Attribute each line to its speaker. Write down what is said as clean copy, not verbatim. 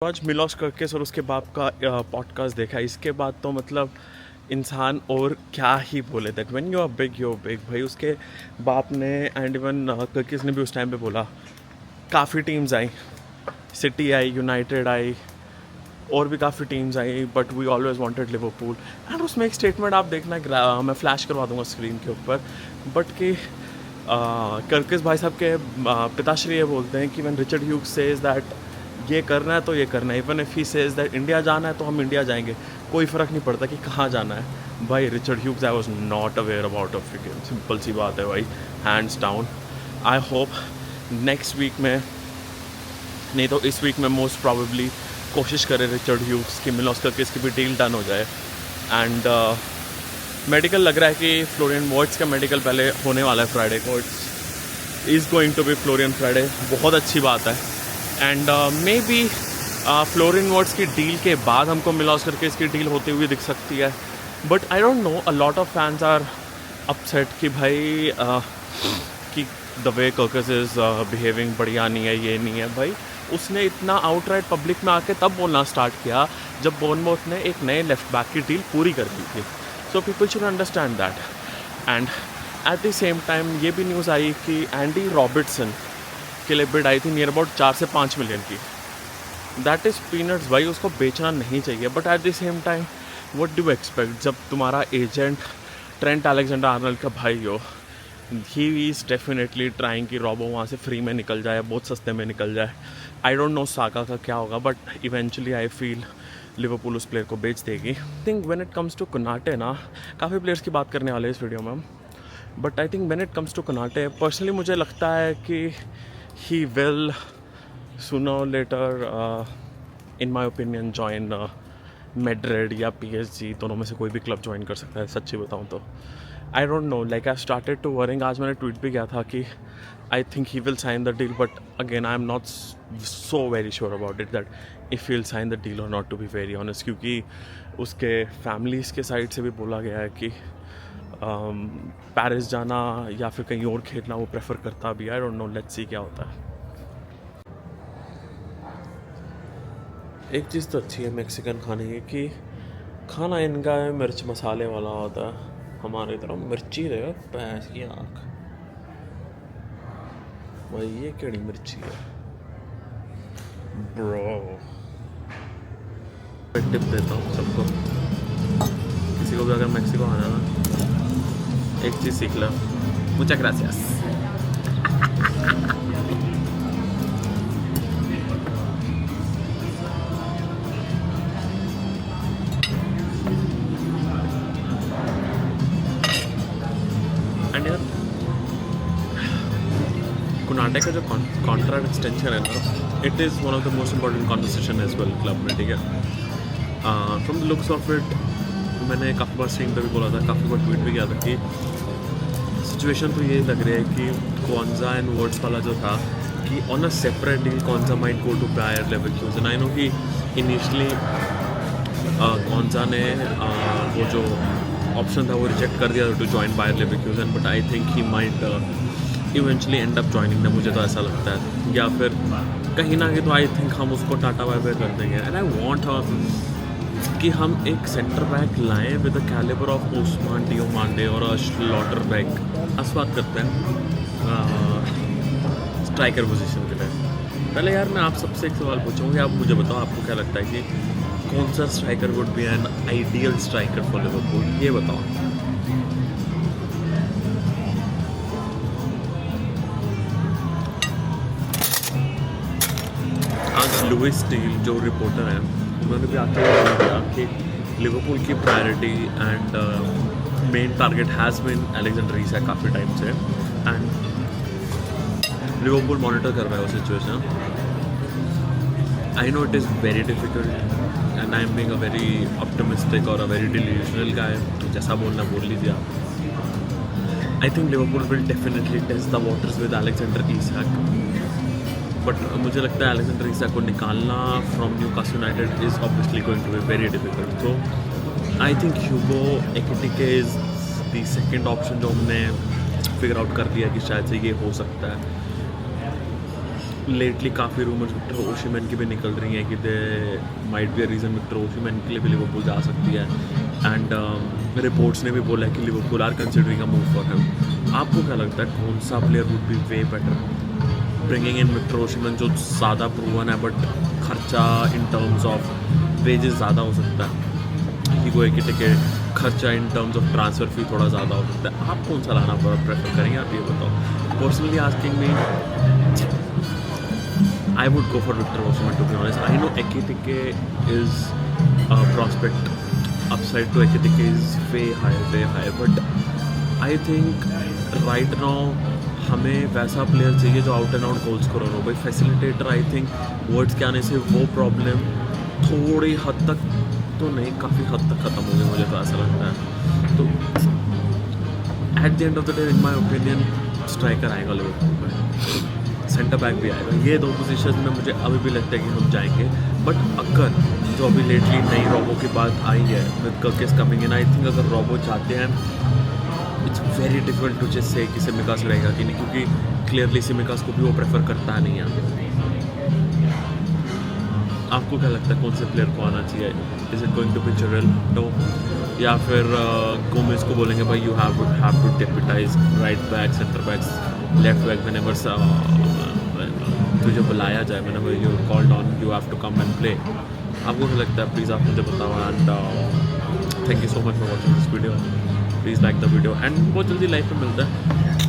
Speaker 1: आज मिलोस कर्केस और उसके बाप का पॉडकास्ट देखा। इसके बाद तो मतलब इंसान और क्या ही बोले। That when you are big भाई उसके बाप ने एंड इवन कर्केस ने भी उस टाइम पे बोला। काफ़ी टीम्स आई, सिटी आई, यूनाइटेड आई और भी काफ़ी टीम्स आई, but we always wanted Liverpool. And उसमें एक स्टेटमेंट आप देखना, मैं फ्लैश करवा दूंगा स्क्रीन के ऊपर, बट कि कर्केस भाई साहब के पिताश्री ये बोलते हैं कि when Richard Hughes says that ये करना है तो ये करना है, even if he says that India जाना है तो हम इंडिया जाएंगे, कोई फ़र्क नहीं पड़ता कि कहाँ जाना है। भाई Richard Hughes I was not aware about of it, simple सी बात है भाई, hands down. I hope next week में, नहीं तो इस वीक में मोस्ट प्रॉबेबली कोशिश करे रिचर्ड ह्यूग्स की मिलोस कर्केस की भी डील डन हो जाए। एंड मेडिकल लग रहा है कि फ्लोरियन वर्ड्स का मेडिकल पहले होने वाला है फ्राइडे को। It's is going to be Florian Friday, बहुत अच्छी बात है। And maybe Florian Wirtz की डील के बाद हमको मिलोस कर्केस की डील होती हुई दिख सकती है, but I don't know, a lot of fans are upset कि भाई कि the way Kerkez is behaving बढ़िया नहीं है, ये नहीं है। भाई उसने इतना आउटराइट पब्लिक में आके तब बोलना स्टार्ट किया जब बोर्नमouth ने एक नए लेफ्ट बैक की डील पूरी कर दी थी। So people should understand that. And at the same time ये भी न्यूज़ आई कि एंडी रॉबर्टसन के लिए बिड आई थी नियर अबाउट 4 से 5 मिलियन की। दैट इज़ पीनट्स भाई, उसको बेचना नहीं चाहिए, but at the same time what do expect जब तुम्हारा एजेंट ट्रेंट अलेक्जेंडर आर्नल्ड का भाई हो। ही इज़ डेफिनेटली ट्राइंग कि रॉबो वहाँ से फ्री में निकल जाए, बहुत सस्ते में निकल जाए। आई डोंट नो साका का क्या होगा, but eventually I feel Liverpool उस प्लेयर को बेच देगी। I think when it comes to Konate ना, काफ़ी प्लेयर्स की बात करने वाले हैं इस वीडियो में हम, but I think when it comes to Konate personally मुझे लगता है कि he will sooner or later in my opinion join Madrid या PSG, दोनों में से कोई भी क्लब ज्वाइन कर सकता है सच्ची बताऊँ तो। I don't know, like I started to worrying, आज मैंने ट्वीट भी किया था कि I think he will sign the deal, but again I am not so very sure about it that if he will sign the deal और not, to be very honest, क्योंकि उसके families के side से भी बोला गया है कि पेरिस जाना या फिर कहीं और खेलना वो प्रेफर करता भी। आई डोंट नो, लेट्स सी क्या होता है। एक चीज़ तो अच्छी है मेक्सिकन खाने की कि खाना इनका है मिर्च मसाले वाला होता है, हमारी तरफ मिर्ची दे पैस की आँख। भाई ये केड़ी मिर्ची है ब्रो। टिप देता हूँ सबको, किसी को भी अगर मेक्सिको आना है ना, एक चीज़ सीख लो, मुचas gracias। एंड यार कोनाटे का जो कॉन्ट्रैक्ट एक्सटेंशन है ना, it is one of the most important conversation as well club में, ठीक है। From the looks of it, मैंने काफ़ी बार स्ट्रीम पे भी बोला था, काफ़ी बार ट्वीट भी किया था कि सिचुएशन तो ये लग रही है कि कॉन्जा एंड वर्ड्स वाला जो था कि on a separate deal Konza might go to Bayer Leverkusen. I know कि इनिशियली कॉन्जा ने वो जो ऑप्शन था वो रिजेक्ट कर दिया to join Bayer Leverkusen, but I think he might eventually end up joining ना, मुझे तो ऐसा लगता है, या फिर कहीं ना कहीं तो आई थिंक हम उसको टाटा बाय बाय कर देंगे। एंड आई वॉन्ट कि हम एक सेंटर बैक लाएं with the calibre of Ousmane Diomande और स्लॉटरबैक। आज बात करते हैं स्ट्राइकर पोजीशन के लिए। पहले यार मैं आप सबसे एक सवाल पूछूंगी, आप मुझे बताओ आपको क्या लगता है कि कौन सा striker would be an ideal striker for Liverpool, ये बताओ। आज लुइस स्टील जो रिपोर्टर हैं उन्होंने भी आके बोला कि लिवरपूल की priority and main target has been Alexander Isak काफ़ी टाइम से, एंड लिवरपूल मॉनिटर कर रहा है वो situation. I know it is very difficult and I am being a very optimistic और अ वेरी डिल्यूजनल गाय, जैसा बोलना बोल लीजिए आप। I think Liverpool will definitely test the waters with Alexander Isak, but मुझे लगता है अलेक्जेंडर इसाक को निकालना from Newcastle United is obviously going to be very difficult. So I think Hugo Ekitike is the second option जो हमने figure out कर दिया कि शायद से ये हो सकता है। लेटली काफ़ी रूमर्स विक्टर ओशिमैन की भी निकल रही हैं कि they might be a reason Victor Osimhen के लिए भी लिवरपूल जा सकती है। एंड रिपोर्ट्स ने भी बोला है कि Liverpool are considering a move for him. आपको क्या लगता है कौन सा player would be way better bringing in Victor Osimhen जो ज़्यादा प्रूवन है बट खर्चा इन टर्म्स ऑफ वेजेस ज़्यादा हो सकता है, कि कोई के खर्चा इन टर्म्स ऑफ ट्रांसफ़र फी थोड़ा ज़्यादा हो सकता है। आप कौन सा लाना प्रेफर करेंगे, आप ये बताओ। Personally asking me, I would go for Victor Osimhen, to be honest. I know Ekitike is a prospect. Upside to Ekitike is way high. But I think right now हमें वैसा प्लेयर चाहिए जो out and out goal scorer हो। भाई facilitator I think words के आने से वो प्रॉब्लम थोड़ी हद तक तो नहीं, काफ़ी हद तक ख़त्म हो गई, मुझे तो ऐसा लगता है। तो at the end of the day in my opinion striker आएगा लिवरपूल में, सेंटर बैक भी आएगा। ये दो पोजीशन में मुझे अभी भी लगता है कि हम जाएंगे। बट अगर जो अभी लेटली नई रोबो की बात आई है with Kerkez coming in, I think अगर रोबो चाहते हैं it's very difficult to just say कि सिमिकास रहेगा कि नहीं, क्योंकि क्लियरली सिमिकास को भी वो प्रेफर करता नहीं है। आपको क्या लगता है कौन से प्लेयर को आना चाहिए? Is it going to be Giraldo या फिर गोमेज को बोलेंगे भाई you have to deputize right back, centre backs, left back, whenever तुझे बुलाया जाए, whenever you called on you have to come and play. आपको क्या लगता है प्लीज़ आप मुझे बताओ। And thank you so much for watching this video. Please like the video and बहुत जल्दी लाइफ में मिलता है।